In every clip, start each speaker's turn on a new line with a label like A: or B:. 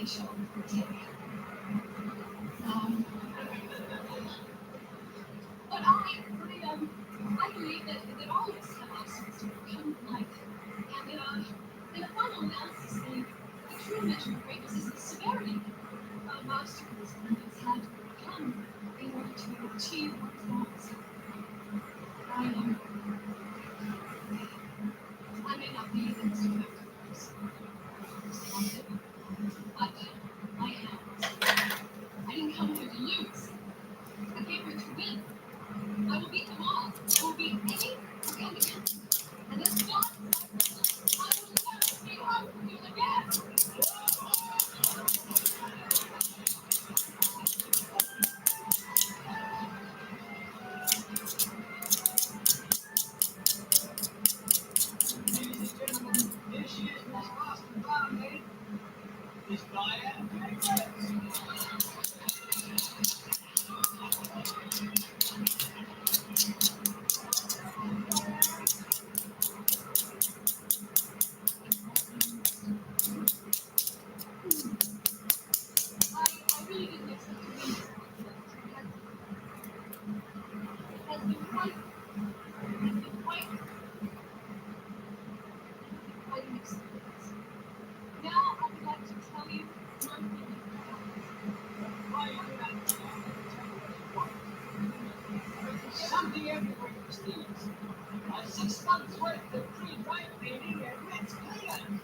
A: show today. Um, but I believe that all of us have obstacles to overcome in life. And in a final analysis, the true measure of greatness is the severity of obstacles one has had to overcome in order to achieve one's goals. I may not be the most effective person, but I am. I didn't come here to lose. I came here to win. I will beat them all. I will beat any who come against me. And this one, I will never be hard for you again.
B: Ladies and gentlemen, here she is, Miss Boston Brown, Miss Diane Jacobs.
A: I really didn't expect to win this conflict. It has been quite an experience. Now I would like to tell you my opinion.
B: Something everywhere you see. 6 months worth of pre-dry cleaning and it's clean.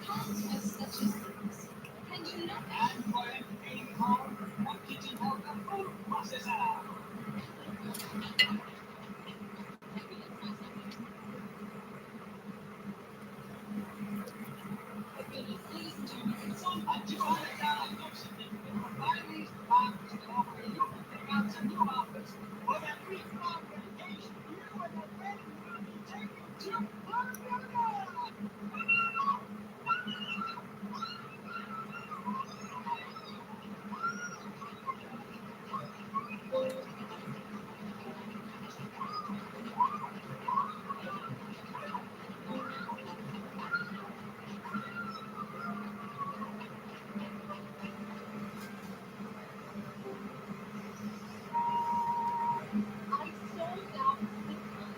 A: Costs such as these can do nothing.
B: And for entertaining home, a kitchen helper food processor.
A: Ladies and gentlemen,
B: So a $200 gift certificate for buying these boxes that offer you can pick out some new outfits for that week-long vacation you and the wedding will be taking to Florida.
A: I sold out the time.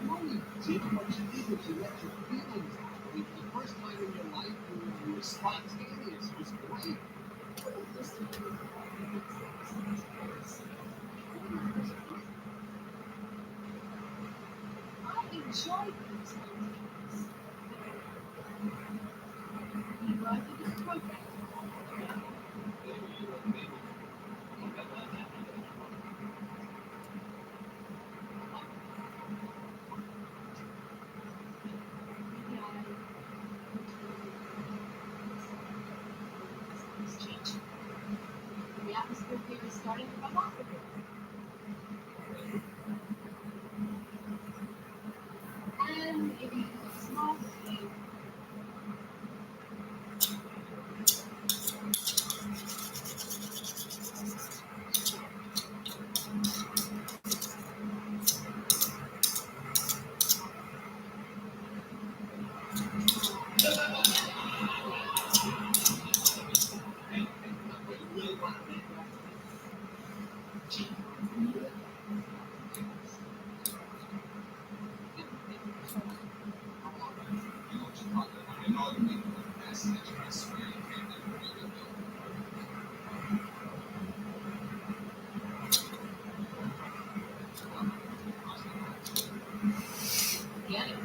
B: You only did what you needed to let your feelings out. I mean, for the first time in your life, you were spontaneous. It was great.
A: I enjoy these things. You brought to this program. The atmosphere here is starting to come off a bit. And maybe a small thing. Get it?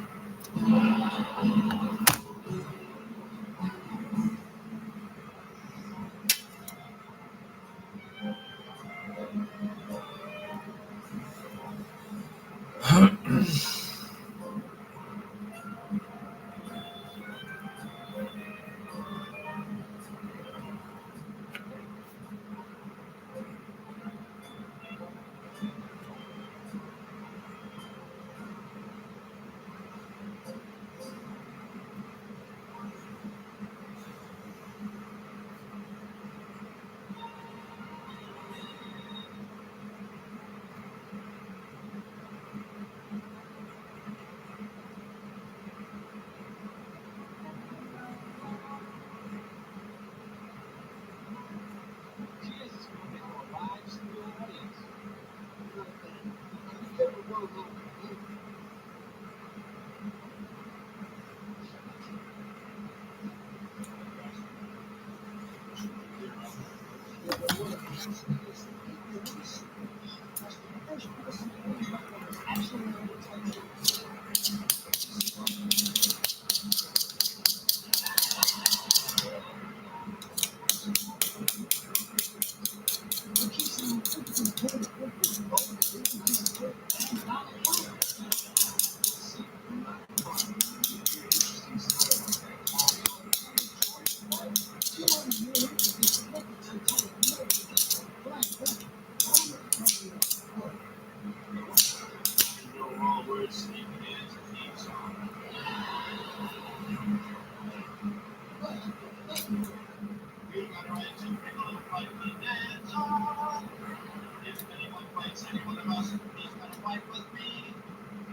B: Anyone of us who's gonna fight with me?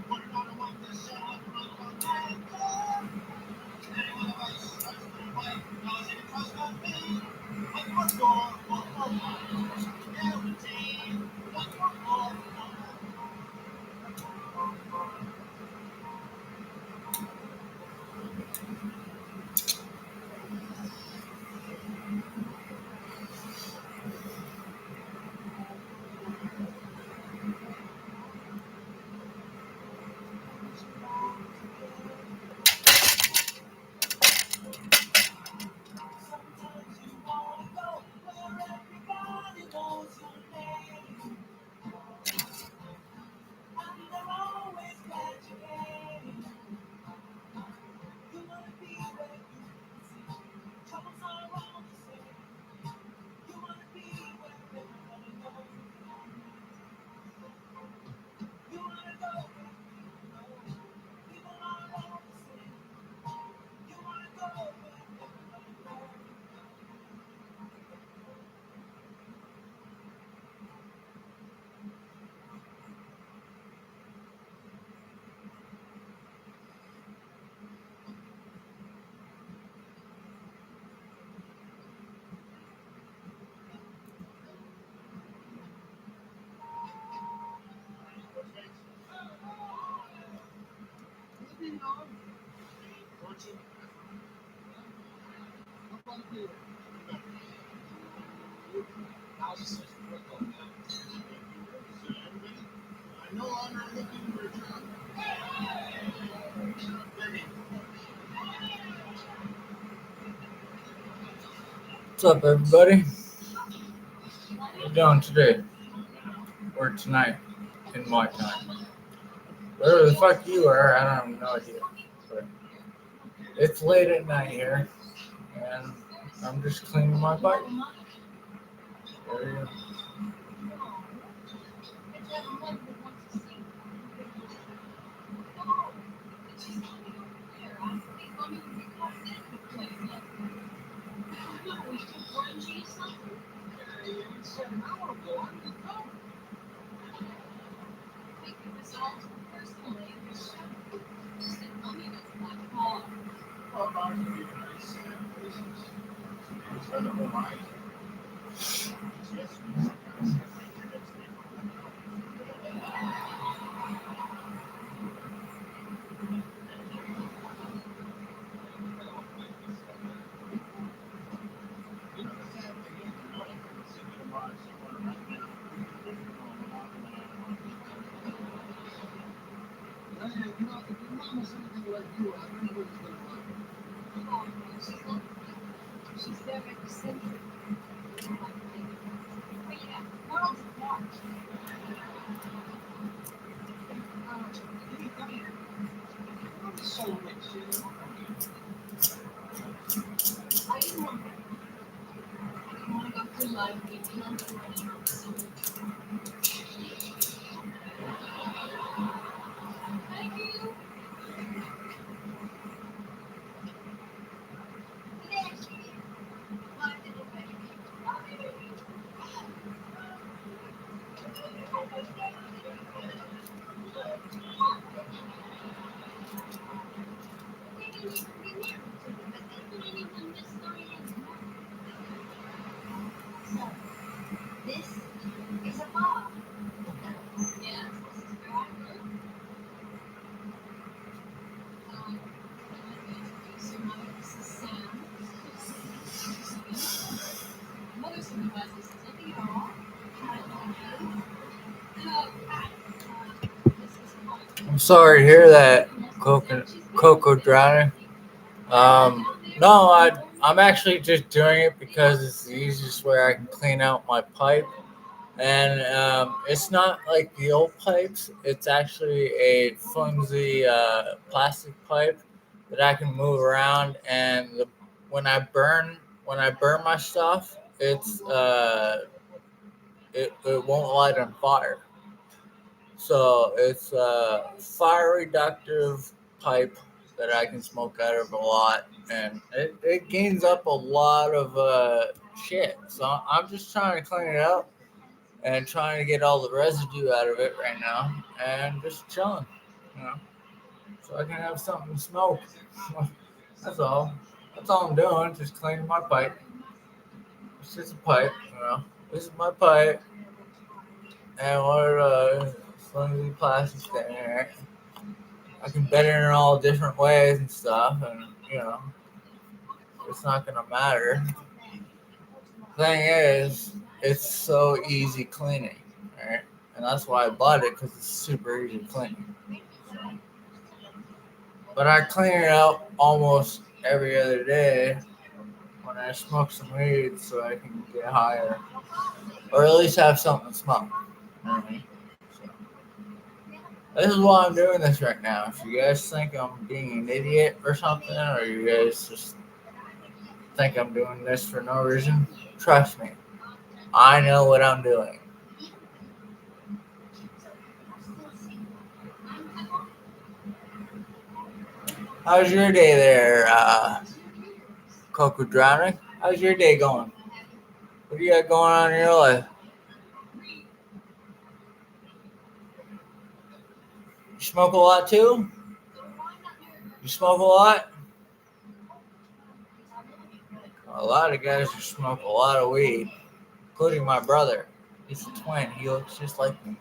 B: Put it on the one to shut up and run for America. Anyone of us who's gonna fight because he trust on me? One more score, one more fight. Guaranteed. One more sometimes you wanna go where everybody knows your name. And they're always glad you came. You wanna be where you can see troubles all around the same. You wanna be where everybody knows your name. You wanna go where people know people are all the same. You wanna go where everybody knows. Moving on. Coaching. How about you? How's the session work on now? So everybody, I no longer looking for a job.
A: What's up, everybody? What you doing today? Or tonight? In my time. Wherever the fuck you are, I don't have no idea. But it's late at night here, and I'm just cleaning my bike. There you go.
B: She's very eccentric. But yeah, so rich, you know. I didn't want to go through life being comfortable. Thank you. This is a bar. Yes, this is where I live. So my this is Sam. Mother supervisor says nothing at all. I'm sorry to hear that, Coco drowning. No, I'm actually just doing it because it's the easiest way I can clean out my pipe. And it's not like the old pipes. It's actually a flimsy plastic pipe that I can move around. And when I burn when I burn my stuff, it won't light on fire. So it's a fire reductive pipe that I can smoke out of a lot, and it gains up a lot of shit. So I'm just trying to clean it up,
A: and trying to get all the residue out of it right now, and just chilling, you know, so I can have something to smoke. That's all. That's all I'm doing. Just cleaning my pipe. It's just a pipe, you know. This is my pipe, and we're flimsy plastic there. I can bend it in all different ways and stuff, and you know, it's not gonna matter. Thing is, it's so easy cleaning, right? And that's why I bought it because it's super easy cleaning. But I clean it out almost every other day when I smoke some weed so I can get higher, or at least have something to smoke. You know what I mean? So, this is why I'm doing this right now. If you guys think I'm being an idiot or something, or you guys just think I'm doing this for no reason, trust me, I know what I'm doing. How's your day there, Coco Drowning? How's your day going? What do you got going on in your life? You smoke a lot too? You smoke a lot? A lot of guys who smoke a lot of weed, including my brother. He's a twin. He looks just like me.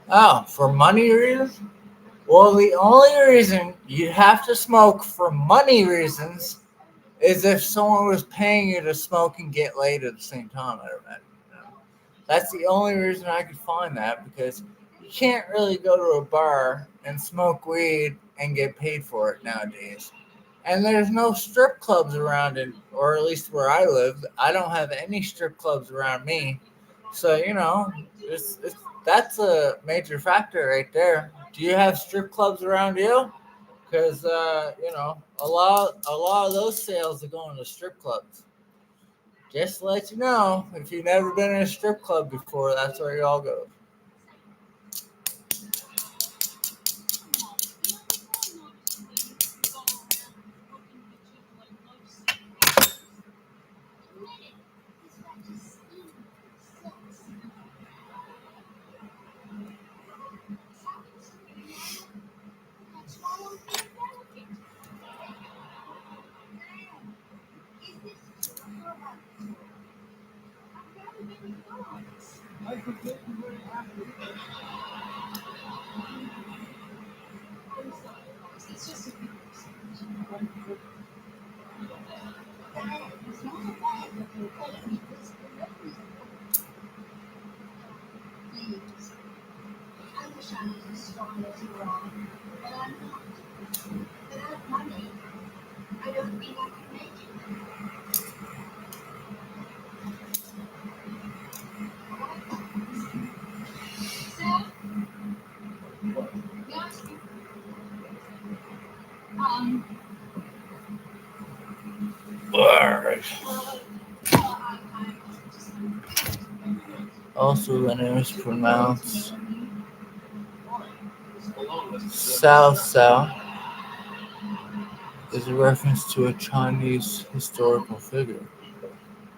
A: Oh, for money reasons? Well, the only reason you have to smoke for money reasons is if someone was paying you to smoke and get laid at the same time. I imagine. You know? That's the only reason I could find that because you can't really go to a bar and smoke weed and get paid for it nowadays. And there's no strip clubs around it, or at least where I live. I don't have any strip clubs around me. So, you know, that's a major factor right there. Do you have strip clubs around you? Because, you know, a lot of those sales are going to strip clubs. Just to let you know, if you've never been in a strip club before, that's where you all go. Also, the name is pronounced Sao Sao, is a reference to a Chinese historical figure.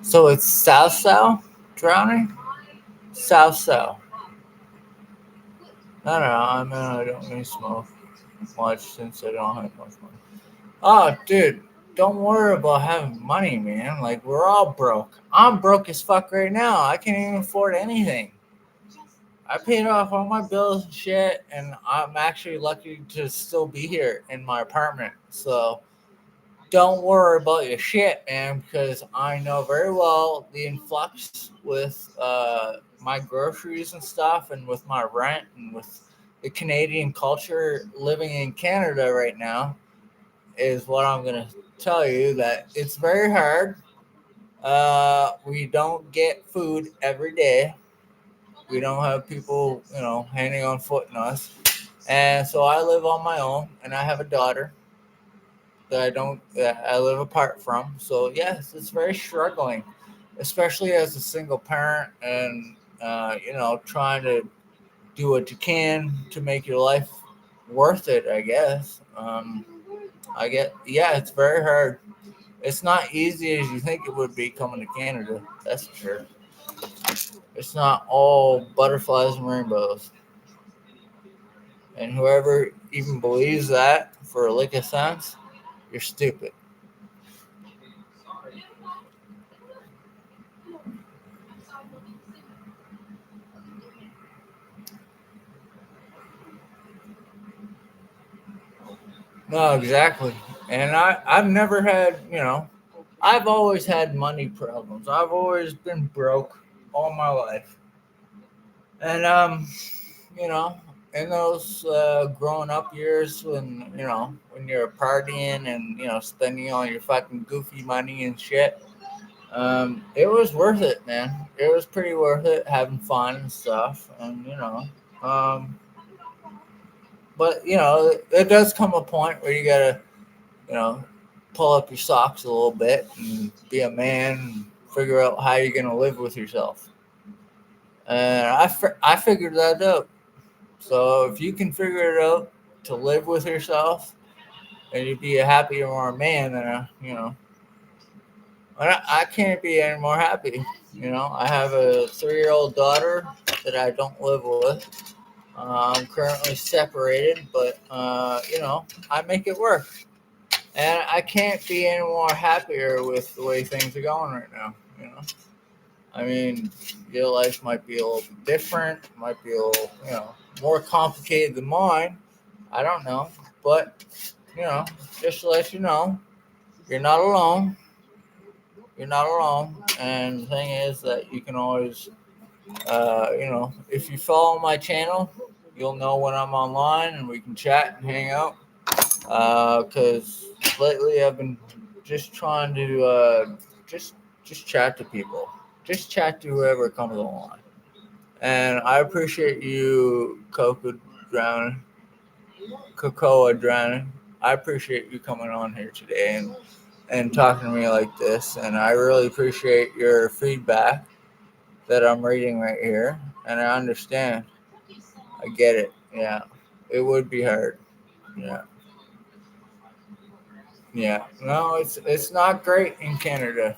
A: So it's Sao Sao drowning? Sao Sao. I don't know. I mean, I don't really smoke much since I don't have much money. Oh, dude, don't worry about having money, man. Like, we're all broke. I'm broke as fuck right now. I can't even afford anything. I paid off all my bills and shit, and I'm actually lucky to still be here in my apartment. So don't worry about your shit, man, because I know very well the influx with my groceries and stuff, and with my rent, and with the Canadian culture living in Canada right now is what I'm gonna tell you that it's very hard. We don't get food every day. We don't have people, handing on foot in us. And so I live on my own, and I have a daughter that I live apart from. So yes, it's very struggling, especially as a single parent, and trying to do what you can to make your life worth it. I guess. Yeah, it's very hard. It's not easy as you think it would be coming to Canada. That's for sure. It's not all butterflies and rainbows. And whoever even believes that for a lick of sense, you're stupid. No, exactly. And I've never had, I've always had money problems. I've always been broke all my life. And, you know, in those growing up years when you're partying and, spending all your fucking goofy money and shit, it was worth it, man. It was pretty worth it having fun and stuff. And, but, it does come a point where you gotta, you know, pull up your socks a little bit and be a man and figure out how you're going to live with yourself. And I figured that out. So if you can figure it out to live with yourself and you be a happier more man, then, I can't be any more happy. I have a 3-year-old daughter that I don't live with. I'm currently separated, but, I make it work. And I can't be any more happier with the way things are going right now. I mean, your life might be a little bit different, might be a little, more complicated than mine. I don't know, but you know, just to let you know, you're not alone. You're not alone. And the thing is that you can always, if you follow my channel, you'll know when I'm online, and we can chat and hang out. Because lately I've been just trying to just chat to people, just chat to whoever comes along. And I appreciate you, Cocoa Drowning. I appreciate you coming on here today and talking to me like this. And I really appreciate your feedback that I'm reading right here. And I understand. I get it. Yeah, it would be hard. Yeah. Yeah, no, it's not great in Canada.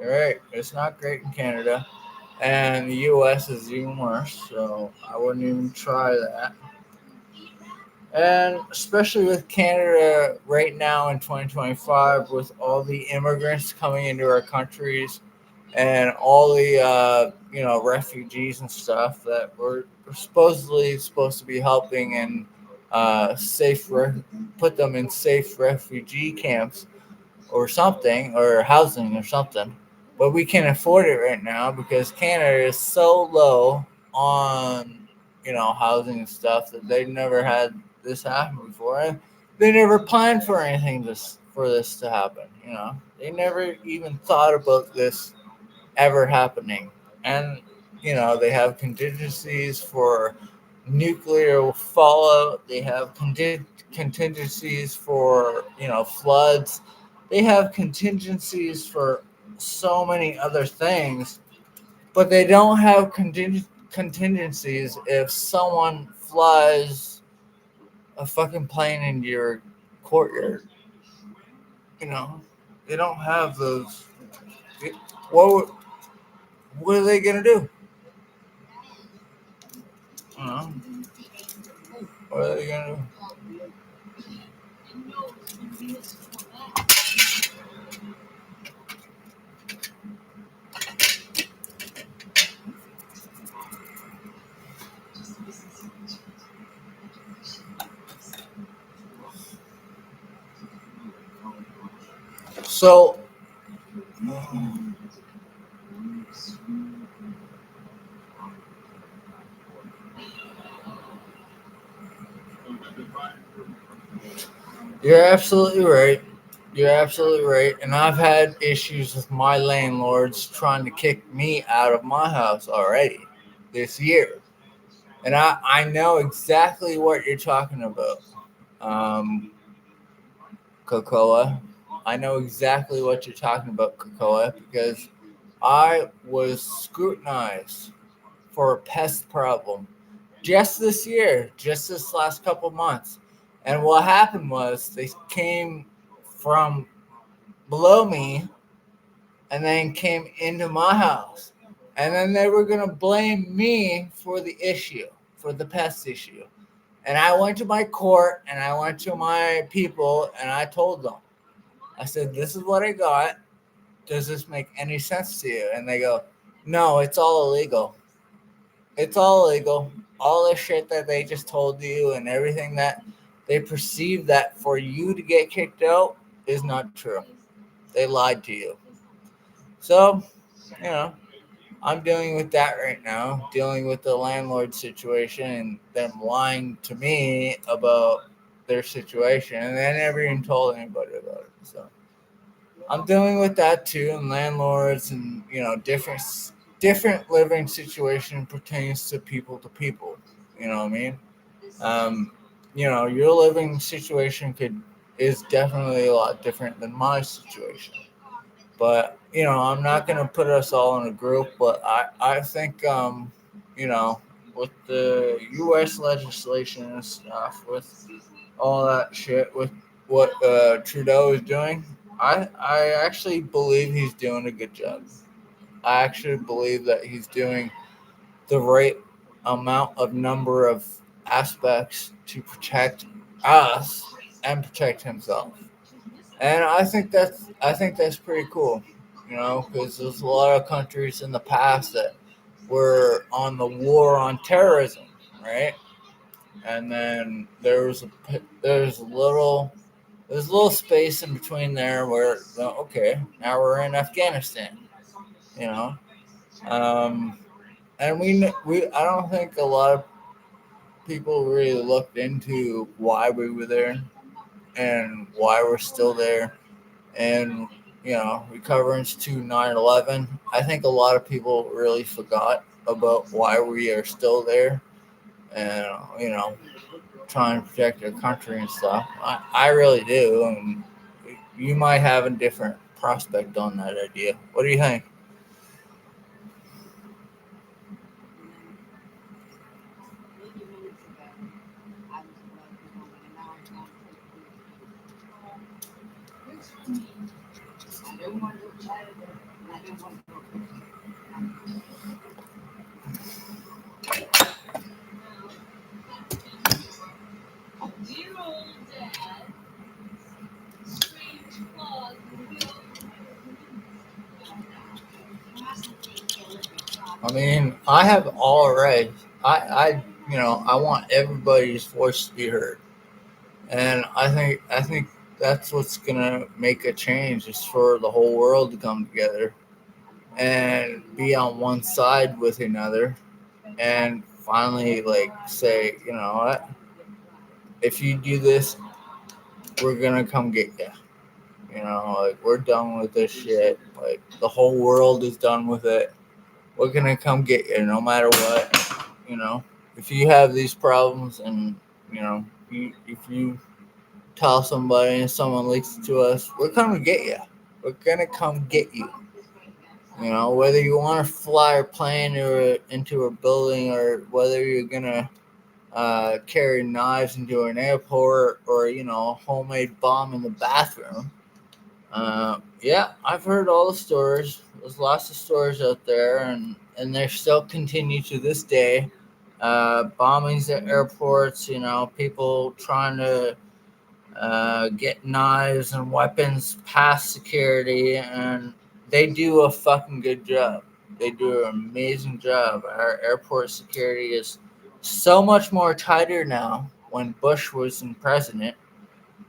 A: You're right. It's not great in Canada, and the U.S. is even worse. So I wouldn't even try that. And especially with Canada right now in 2025, with all the immigrants coming into our countries and all the refugees and stuff that we're supposedly supposed to be helping and put them in safe refugee camps or something, or housing or something. But we can't afford it right now because Canada is so low on housing and stuff that they've never had this happen before. And they never planned for for this to happen. They never even thought about this ever happening. And they have contingencies for nuclear fallout. They have contingencies for floods. They have contingencies for so many other things, but they don't have contingencies if someone flies a fucking plane into your courtyard. you know they don't have those. what what are they gonna do? you know what are they gonna do? So you're absolutely right.
C: You're absolutely right. And I've had issues with my landlords trying to kick me out of my house already this year. And I know exactly what you're talking about, um, Cocoa. I know exactly what you're talking about, Cocoa, because I was scrutinized for a pest problem just this year, just this last couple months. And what happened was they came from below me and then came into my house. And then they were going to blame me for the issue, for the pest issue. And I went to my court and I went to my people and I told them, I said, this is what I got. Does this make any sense to you? And they go, no, it's all illegal. It's all illegal. All the shit that they just told you and everything that they perceive that for you to get kicked out is not true. They lied to you. So, you know, I'm dealing with that right now, dealing with the landlord situation and them lying to me about their situation, and they never even told anybody about it. So I'm dealing with that too, and landlords, and different living situation pertains to people to people. You know what I mean? Um, your living situation could is definitely a lot different than my situation. But I'm not gonna put us all in a group. But I think with the U.S. legislation and stuff, with all that shit, with what Trudeau is doing, I actually believe he's doing a good job. I actually believe that he's doing the right amount of number of aspects to protect us and protect himself. And I think that's pretty cool, because there's a lot of countries in the past that were on the war on terrorism, right? And then there's a little space in between there where okay, now we're in Afghanistan, you know, um, and we I don't think a lot of people really looked into why we were there and why we're still there and recoverance to 9/11. I think a lot of people really forgot about why we are still there and trying to protect their country and stuff. I really do, and you might have a different prospect on that idea. What do you think?
B: Many minutes ago, I was above the woman, and now I've gone completely mute. I don't want to go chat with her, and I don't want to go close to her.
A: Dear old dad, strange claws reveal.
C: I mean, I have all rights. I want everybody's voice to be heard, and I think that's what's gonna make a change is for the whole world to come together and be on one side with another and finally like say, you know what, if you do this, we're gonna come get you. Like we're done with this shit. Like the whole world is done with it. We're gonna come get you no matter what. You know, if you have these problems and if you tell somebody and someone leaks it to us, we're coming to get you. We're gonna come get you. Whether you want to fly a plane or into a building, or whether you're gonna carry knives into an airport, or a homemade bomb in the bathroom. Yeah, I've heard all the stories. There's lots of stories out there, and they still continue to this day. Bombings at airports, people trying to get knives and weapons past security, and they do a fucking good job. They do an amazing job. Our airport security is so much more tighter now when Bush was in president,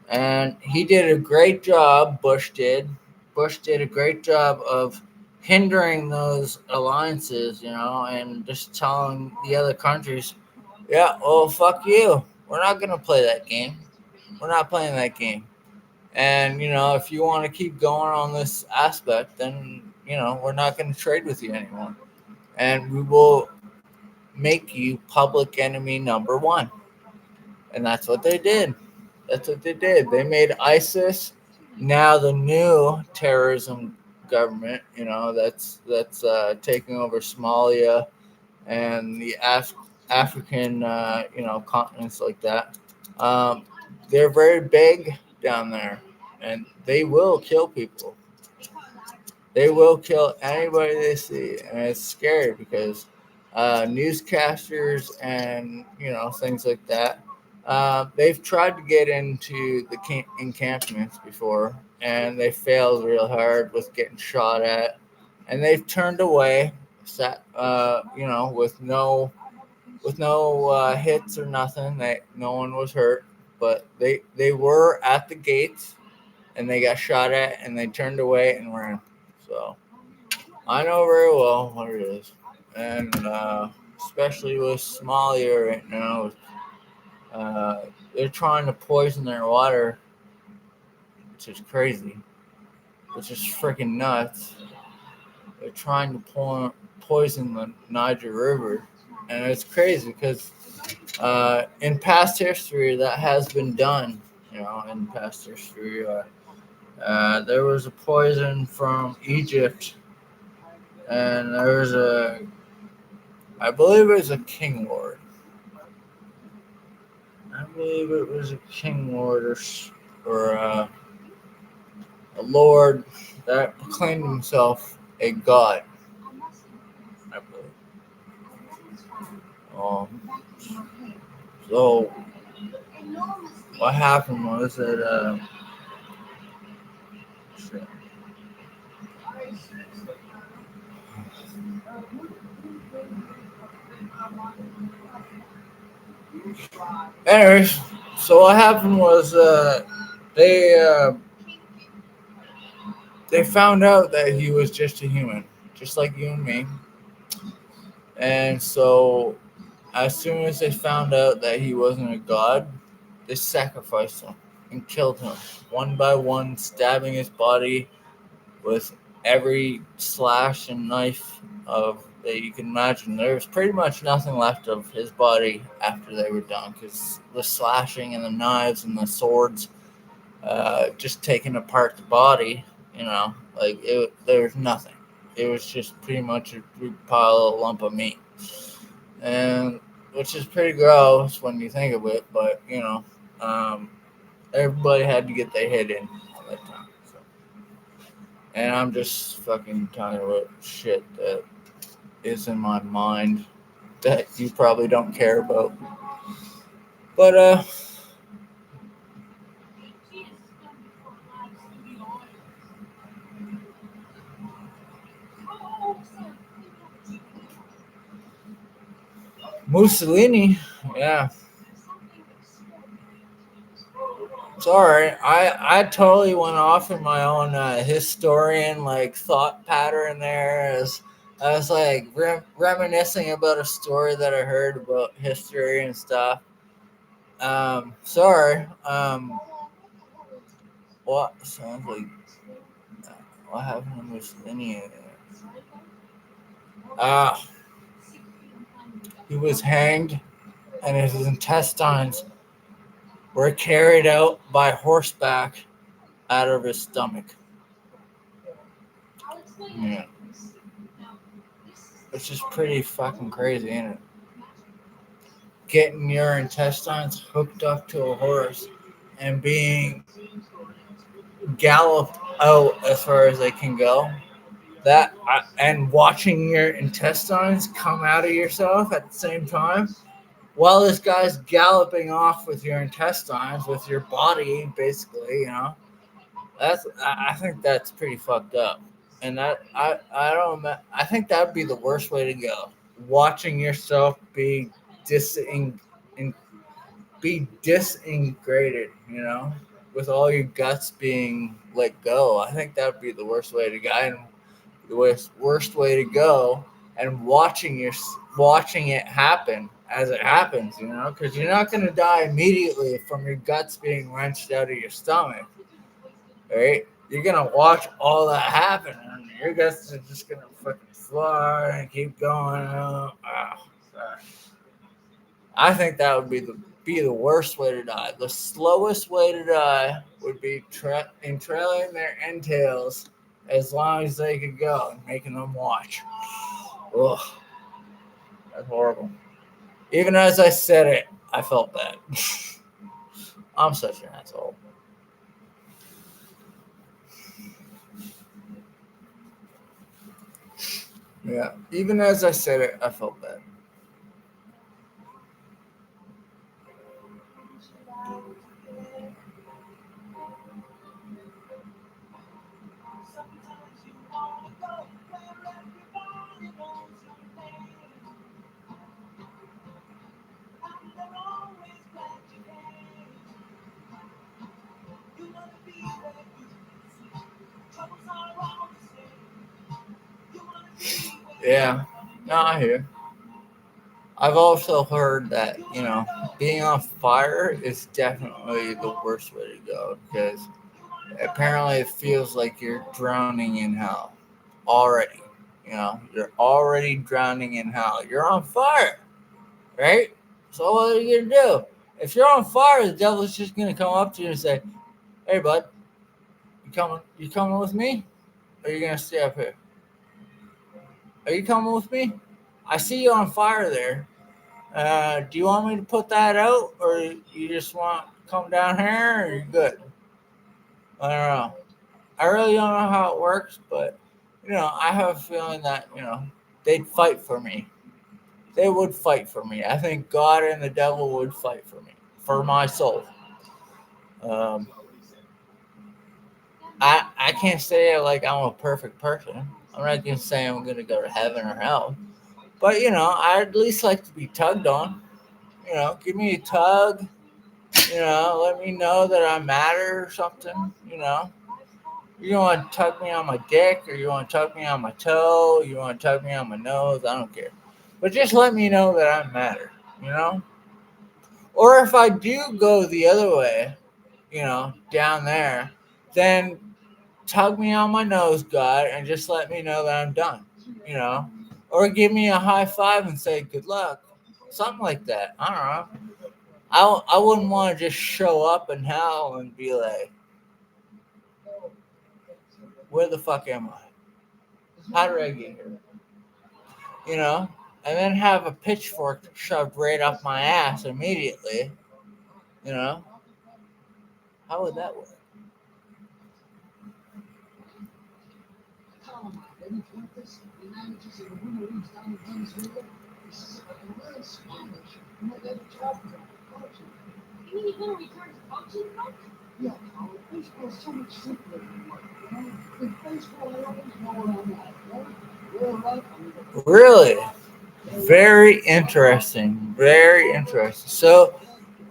C: and he did a great job. Bush did a great job of hindering those alliances, and just telling the other countries, yeah, well, fuck you. We're not gonna play that game. We're not playing that game. And if you want to keep going on this aspect, then we're not going to trade with you anymore, and we will make you public enemy number one. And that's what they did. That's what they did. They made ISIS now the new terrorism government. That's taking over Somalia and the African continents like that. Um, they're very big down there, and they will kill people. They will kill anybody they see, and it's scary because newscasters and things like that. They've tried to get into the encampments before, and they failed real hard with getting shot at, and they've turned away, with no hits or nothing. No one was hurt, but they were at the gates, and they got shot at, and they turned away and ran. So I know very well what it is, and especially with Somalia right now, uh, they're trying to poison their water, which is crazy, which is freaking nuts. They're trying to poison the Niger River, and it's crazy because in past history that has been done. In past history, there was a poison from Egypt, and there was I believe it was a king lord. I believe it was a king lord or a lord that proclaimed himself a god. I believe. Um, so what happened was that shit. Anyways, so what happened was they uh, they found out that he was just a human, just like you and me. And so, as soon as they found out that he wasn't a god, they sacrificed him and killed him one by one, stabbing his body with every slash and knife of that you can imagine. There was pretty much nothing left of his body after they were done because the slashing and the knives and the swords just taking apart the body. Like there was nothing. It was just pretty much a big pile of lump of meat, and which is pretty gross when you think of it. But um, everybody had to get their head in all that time. So. And I'm just fucking talking about shit that is in my mind that you probably don't care about. But Mussolini, yeah, sorry, I totally went off in my own historian like thought pattern there as I was like reminiscing about a story that I heard about history and stuff. Sorry. What sounds like what happened to Mussolini? Ah, he was hanged, and his intestines were carried out by horseback out of his stomach. Yeah, which is pretty fucking crazy, ain't it? Getting your intestines hooked up to a horse and being galloped out as far as they can go. And watching your intestines come out of yourself at the same time while this guy's galloping off with your intestines, with your body, basically. I think that's pretty fucked up, and I don't I think that would be the worst way to go. Watching yourself in, be disintegrated, with all your guts being let go. I think that would be the worst way to go. And the worst way to go, and watching it happen as it happens, because you're not going to die immediately from your guts being wrenched out of your stomach. right? You're gonna watch all that happen, and your guts are just gonna fucking fly and keep going. Sorry. I think that would be the worst way to die. The slowest way to die would be entrailing their entails as long as they could go and making them watch. Ugh, that's horrible. Even as I said it, I felt bad. I'm such an asshole. Yeah, even as I said it, I felt bad.
B: Sometimes you wanna go where everybody knows your name, and they're always glad you came. You wanna be where you can see troubles are all the same. You wanna be where
C: Yeah, no, I hear. I've also heard that, being on fire is definitely the worst way to go because apparently it feels like you're drowning in hell already. You're already drowning in hell. You're on fire, right? So what are you gonna do? If you're on fire, the devil's just gonna come up to you and say, "Hey, bud, you coming? You coming with me? Or are you gonna stay up here? Are you coming with me? I see you on fire there. Do you want me to put that out, or you just want to come down here, or you good?" I don't know. I really don't know how it works, but I have a feeling that they'd fight for me. They would fight for me. I think God and the devil would fight for me, for my soul. Um, I can't say it like I'm a perfect person. I'm not gonna say I'm gonna go to heaven or hell, but I at least like to be tugged on. Give me a tug. Let me know that I matter or something. You want to tug me on my dick, or you want to tug me on my toe, you want to tug me on my nose, I don't care. But just let me know that I matter, you know? Or if I do go the other way, down there, then tug me on my nose, God, and just let me know that I'm done, you know? Or give me a high five and say, good luck. Something like that. I don't know. I wouldn't want to just show up in hell and be like, where the fuck am I? How did I get here? You know, and then have a pitchfork shoved right up my ass immediately. You know, how would that work?
A: Maybe Quintus, the manages of the winter leagues down in Venezuela. He says if I can learn Spanish, I might get a job there. Coaching. You mean you're going to return to coaching, coach? Yeah, Colin. Baseball's so much simpler than work, In baseball, I always know where I'm at, We're right.
C: Really? Very interesting. Very interesting. So,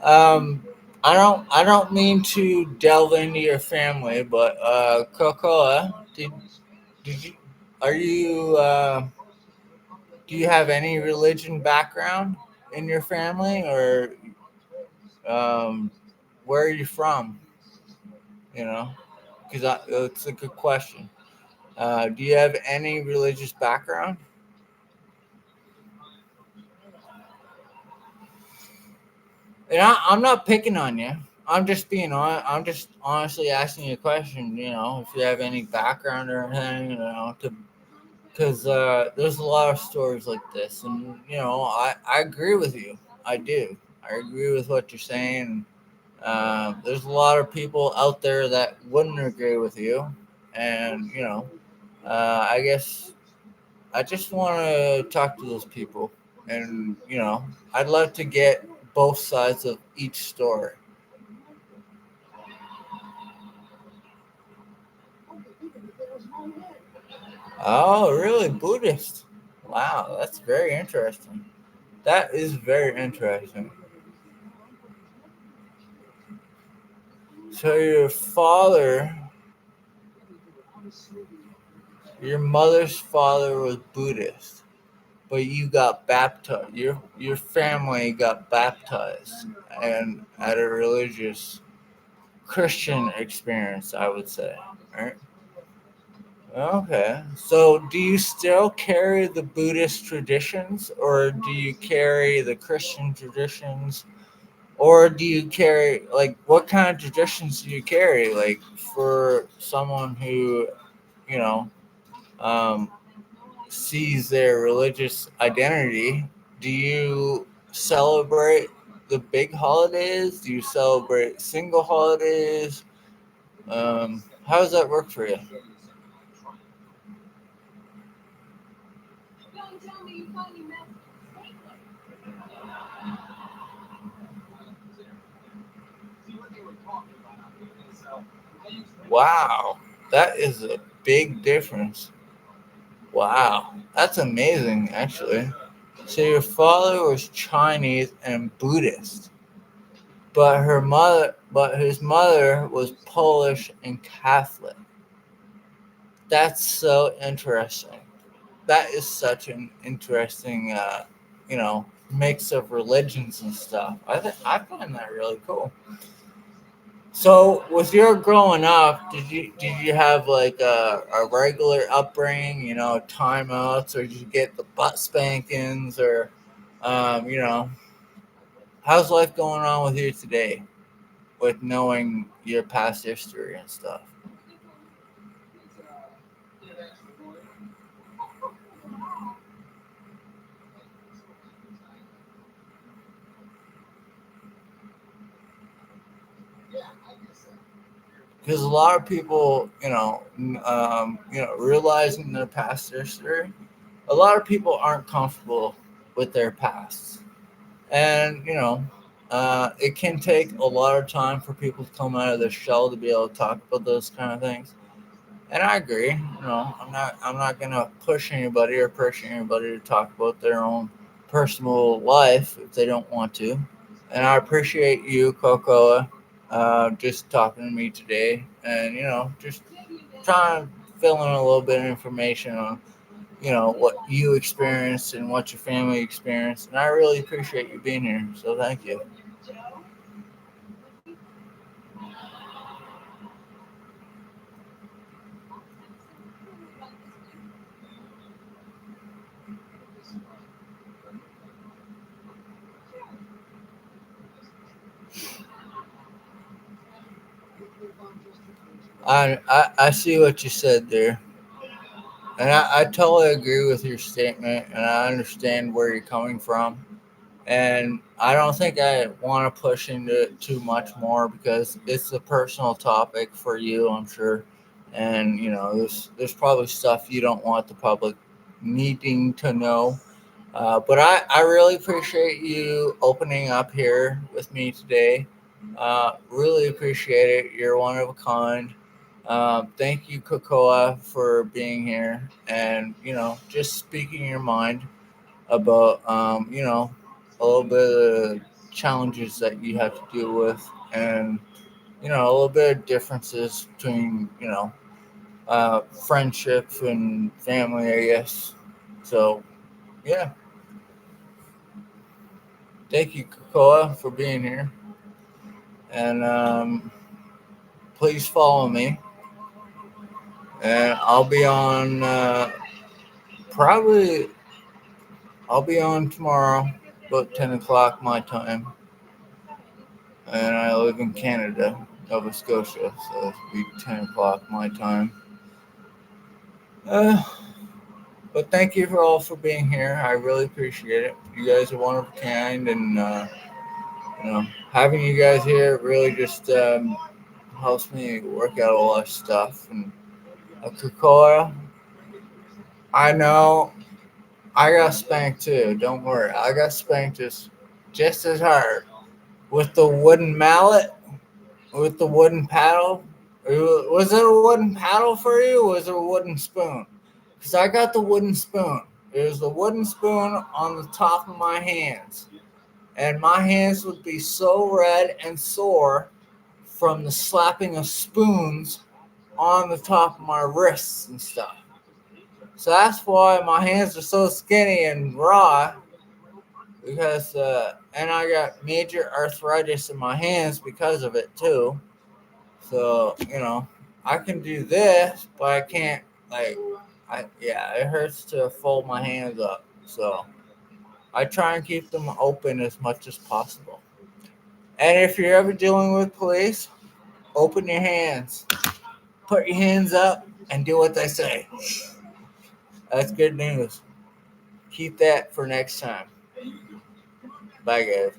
C: I don't mean to delve into your family, but Cocoa, did you are you do you have any religion background in your family, or um, where are you from? You know, because it's a good question. Do you have any religious background? And I'm not picking on you. I'm just being on. I'm just honestly asking you a question. If you have any background or anything, because there's a lot of stories like this, and I agree with you. I do. I agree with what you're saying. There's a lot of people out there that wouldn't agree with you, and I guess I just want to talk to those people, and I'd love to get both sides of each story. Oh, really? Buddhist? Wow, that's very interesting. That is very interesting. So your mother's father was Buddhist, but you got baptized. Your family got baptized, and at a religious Christian experience, I would say. Right? Okay. So, do you still carry the Buddhist traditions, or do you carry the Christian traditions, or do you carry like what kind of traditions do you carry? Like for someone who you know um, sees their religious identity, do you celebrate the big holidays? Do you celebrate single holidays? How does that work for you?
A: Don't tell me you finally met Stately.
B: See what they were talking about out there. So I used to
C: Wow, that is a big difference. Wow, that's amazing, actually. So your father was Chinese and Buddhist, but his mother was Polish and Catholic. That's so interesting. That is such an interesting, mix of religions and stuff. I find that really cool. So, with your growing up, did you have like a regular upbringing? Timeouts, or did you get the butt spankings, or um, you know, how's life going on with you today, with knowing your past history and stuff?
B: yeah, that's the boy. Yeah, I guess so.
C: Because a lot of people, realizing their past history, a lot of people aren't comfortable with their past, and it can take a lot of time for people to come out of their shell to be able to talk about those kind of things. And I agree. I'm not gonna push anybody or pressure anybody to talk about their own personal life if they don't want to. And I appreciate you, Cocoa, just talking to me today, and just trying to fill in a little bit of information on what you experienced and what your family experienced. And I really appreciate you being here. So thank you. I see what you said there. And I totally agree with your statement, and I understand where you're coming from. And I don't think I want to push into it too much more because it's a personal topic for you, I'm sure. And there's probably stuff you don't want the public needing to know. But I really appreciate you opening up here with me today. Really appreciate it. You're one of a kind. Thank you, Cocoa, for being here and just speaking your mind about a little bit of challenges that you have to deal with, and a little bit of differences between friendship and family, I guess. So yeah, thank you, Cocoa, for being here, and please follow me, and probably I'll be on tomorrow about 10 o'clock my time, and I live in Canada, Nova Scotia, so it'll be 10 o'clock my time. Uh, but thank you for all for being here. I really appreciate it. You guys are one of a kind, and having you guys here really just helps me work out a lot of stuff. And Cocoa, I know I got spanked too. Don't worry, I got spanked just as hard with the wooden mallet, with the wooden paddle. Was it a wooden paddle for you, or was it a wooden spoon? Because I got the wooden spoon. It was the wooden spoon on the top of my hands. And my hands would be so red and sore from the slapping of spoons on the top of my wrists and stuff. So that's why my hands are so skinny and raw. And I got major arthritis in my hands because of it too. So, I can do this, but I can't, like, it hurts to fold my hands up. So I try and keep them open as much as possible. And if you're ever dealing with police, open your hands, put your hands up, and do what they say. That's good news. Keep that for next time. Bye, guys.